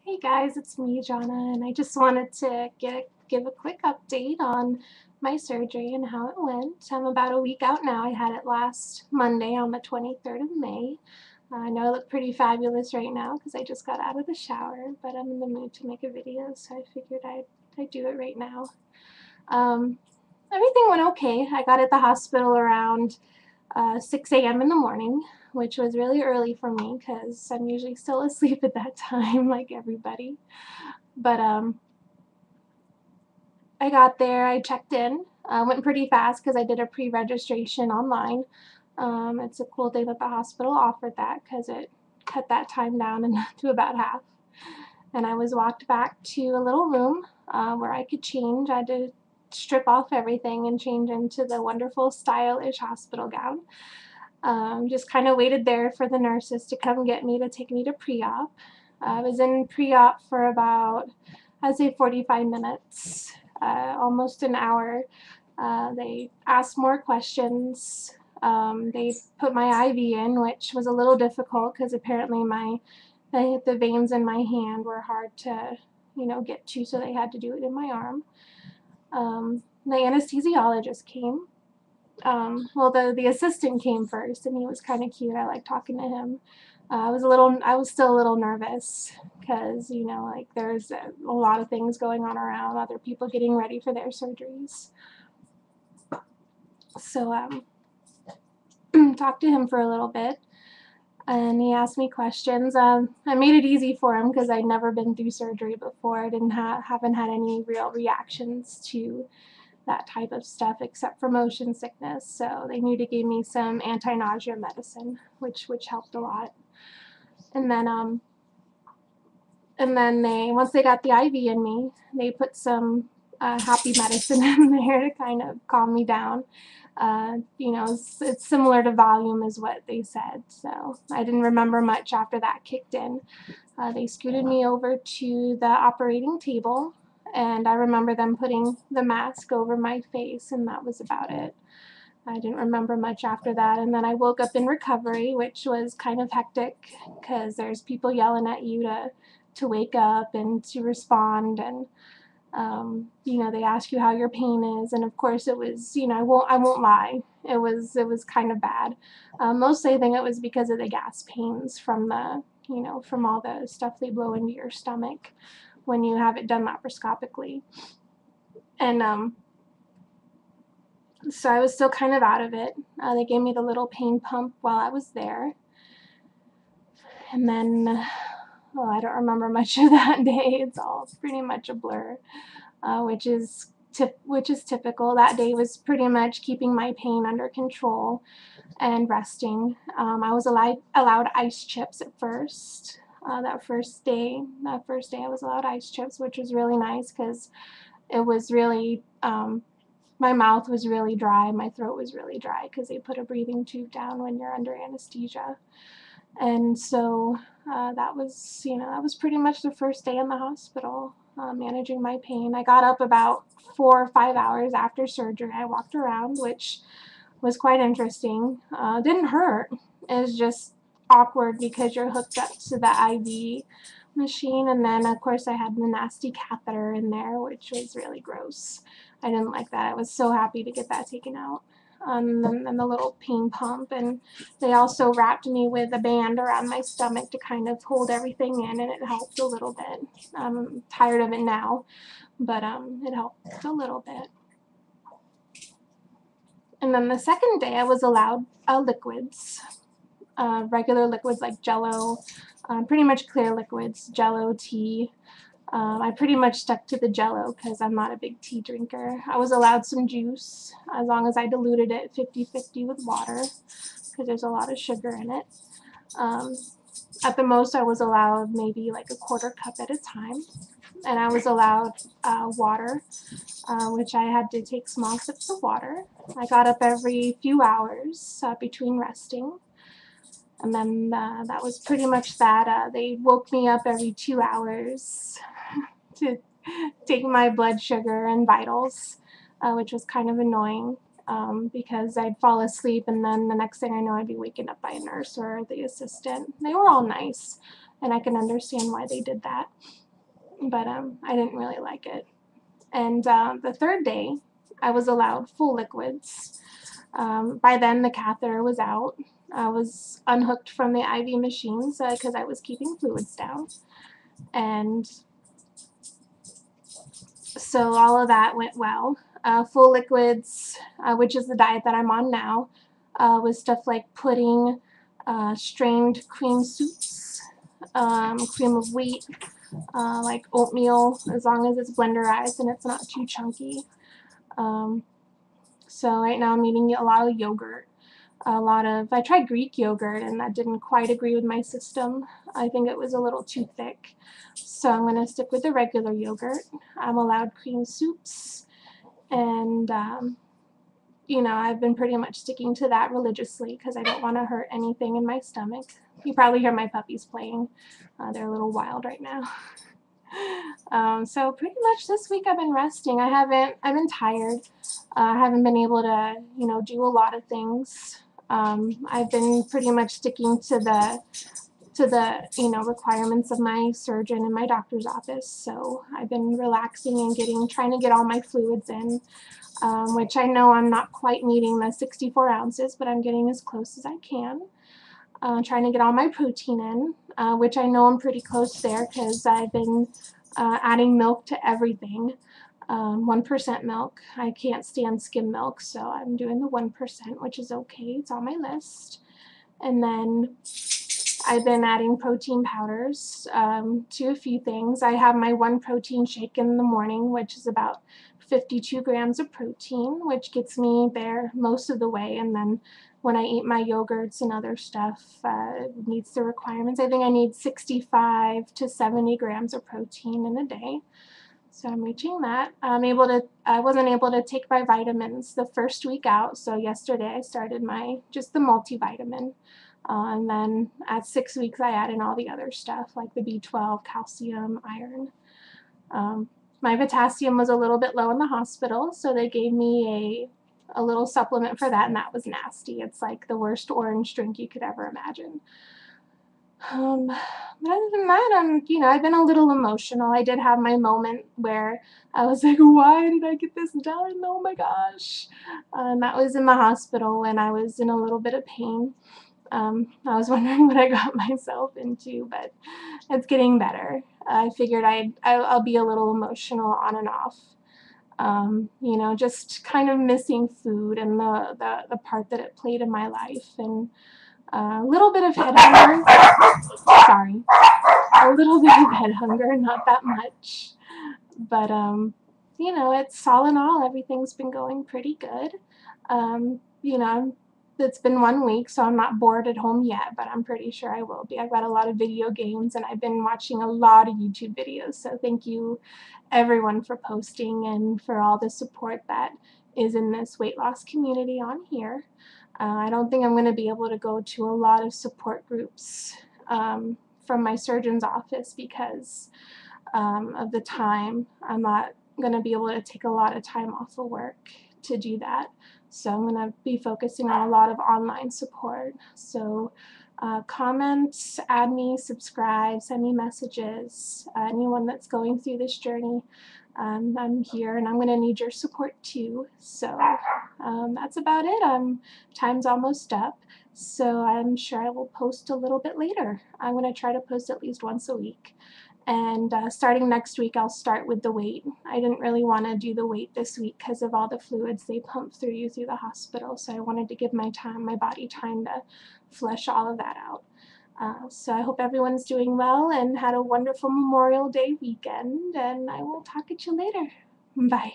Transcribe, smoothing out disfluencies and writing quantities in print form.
Hey guys, it's me, Jonna, and I just wanted to give a quick update on my surgery and how it went. I'm about a week out now. I had it last Monday on the 23rd of May. I know I look pretty fabulous right now because I just got out of the shower, but I'm in the mood to make a video, so I figured I'd do it right now. Um, Everything went okay. I got at the hospital around 6 a.m. in the morning, which was really early for me because I'm usually still asleep at that time, like everybody. But I got there, I checked in, went pretty fast because I did a pre-registration online. It's a cool thing that the hospital offered that because it cut that time down to about half. And I was walked back to a little room where I could change. I had to strip off everything and change into the wonderful stylish hospital gown. Just kind of waited there for the nurses to come get me to take me to pre-op. I was in pre-op for about, I'd say 45 minutes, almost an hour. They asked more questions. They put my IV in, which was a little difficult because apparently the veins in my hand were hard to, get to, so they had to do it in my arm. The anesthesiologist came. Well, the assistant came first, and he was kind of cute. I liked talking to him. I was still a little nervous because like there's a lot of things going on around, other people getting ready for their surgeries. So talked to him for a little bit, and he asked me questions. I made it easy for him because I'd never been through surgery before. I haven't had any real reactions to that type of stuff except for motion sickness. So they knew to give me some anti-nausea medicine, which helped a lot. And then once they got the IV in me, they put some happy medicine in there to kind of calm me down. It's similar to Valium is what they said. So I didn't remember much after that kicked in. They scooted me over to the operating table, and I remember them putting the mask over my face, and that was about it. I didn't remember much after that, and then I woke up in recovery, which was kind of hectic because there's people yelling at you to wake up and to respond, and they ask you how your pain is, and of course it was, I won't lie, it was kind of bad. Mostly I think it was because of the gas pains from from all the stuff they blow into your stomach when you have it done laparoscopically, and so I was still kind of out of it. They gave me the little pain pump while I was there, and then I don't remember much of that day. It's all pretty much a blur, which is typical. That day was pretty much keeping my pain under control and resting. I was allowed ice chips at first. That first day I was allowed ice chips, which was really nice because it was really my mouth was really dry, my throat was really dry because they put a breathing tube down when you're under anesthesia. And so that was pretty much the first day in the hospital, managing my pain. I got up about 4 or 5 hours after surgery. I walked around, which was quite interesting. Didn't hurt. It was just awkward because you're hooked up to the IV machine, and then of course I had the nasty catheter in there, which was really gross. I didn't like that. I was so happy to get that taken out. And the little pain pump, and they also wrapped me with a band around my stomach to kind of hold everything in, and it helped a little bit. I'm tired of it now, but it helped a little bit. And then the second day I was allowed liquids, regular liquids like Jello, pretty much clear liquids, Jello, tea. I pretty much stuck to the Jello because I'm not a big tea drinker. I was allowed some juice as long as I diluted it 50-50 with water because there's a lot of sugar in it. At the most, I was allowed maybe like a quarter cup at a time, and I was allowed water, which I had to take small sips of water. I got up every few hours between resting, and then that was pretty much that. They woke me up every 2 hours to take my blood sugar and vitals, which was kind of annoying because I'd fall asleep, and then the next thing I know I'd be waken up by a nurse or the assistant. They were all nice. and I can understand why they did that. But I didn't really like it. And the third day, I was allowed full liquids. By then, the catheter was out. I was unhooked from the IV machines because I was keeping fluids down. And so all of that went well. Full liquids, which is the diet that I'm on now, was stuff like pudding, strained cream soups, cream of wheat, like oatmeal, as long as it's blenderized and it's not too chunky. So right now I'm eating a lot of yogurt. I tried Greek yogurt and that didn't quite agree with my system. I think it was a little too thick. So I'm going to stick with the regular yogurt. I'm allowed cream soups, and I've been pretty much sticking to that religiously because I don't want to hurt anything in my stomach. You probably hear my puppies playing. They're a little wild right now. So pretty much this week I've been resting. I've been tired. I haven't been able to, do a lot of things. I've been pretty much sticking to the requirements of my surgeon and my doctor's office. So I've been relaxing and trying to get all my fluids in, which I know I'm not quite needing the 64 ounces, but I'm getting as close as I can. Trying to get all my protein in, which I know I'm pretty close there because I've been adding milk to everything. 1% milk. I can't stand skim milk, so I'm doing the 1%, which is okay. It's on my list. And then I've been adding protein powders to a few things. I have my one protein shake in the morning, which is about 52 grams of protein, which gets me there most of the way. And then when I eat my yogurts and other stuff, it meets the requirements. I think I need 65 to 70 grams of protein in a day. So I'm reaching that. I wasn't able to take my vitamins the first week out. So yesterday I started just the multivitamin. And then at 6 weeks, I add in all the other stuff like the B12, calcium, iron. My potassium was a little bit low in the hospital, so they gave me a little supplement for that, and that was nasty. It's like the worst orange drink you could ever imagine. But other than that, I've been a little emotional. I did have my moment where I was like, why did I get this done? Oh my gosh. And that was in the hospital when I was in a little bit of pain. I was wondering what I got myself into, but it's getting better. I figured I'll be a little emotional on and off. Just kind of missing food and the part that it played in my life, and a little bit of head hunger. Sorry. A little bit of head hunger, not that much. But, it's all in all, everything's been going pretty good. It's been 1 week, so I'm not bored at home yet, but I'm pretty sure I will be. I've got a lot of video games, and I've been watching a lot of YouTube videos, so thank you everyone for posting and for all the support that is in this weight loss community on here. I don't think I'm going to be able to go to a lot of support groups from my surgeon's office because of the time. I'm not going to be able to take a lot of time off of work to do that. So I'm going to be focusing on a lot of online support. So comment, add me, subscribe, send me messages. Anyone that's going through this journey, I'm here, and I'm going to need your support too. So that's about it. Time's almost up, so I'm sure I will post a little bit later. I'm going to try to post at least once a week. And starting next week, I'll start with the weight. I didn't really want to do the weight this week because of all the fluids they pump through you through the hospital. So I wanted to give my body time to flush all of that out. So I hope everyone's doing well and had a wonderful Memorial Day weekend. And I will talk at you later. Bye.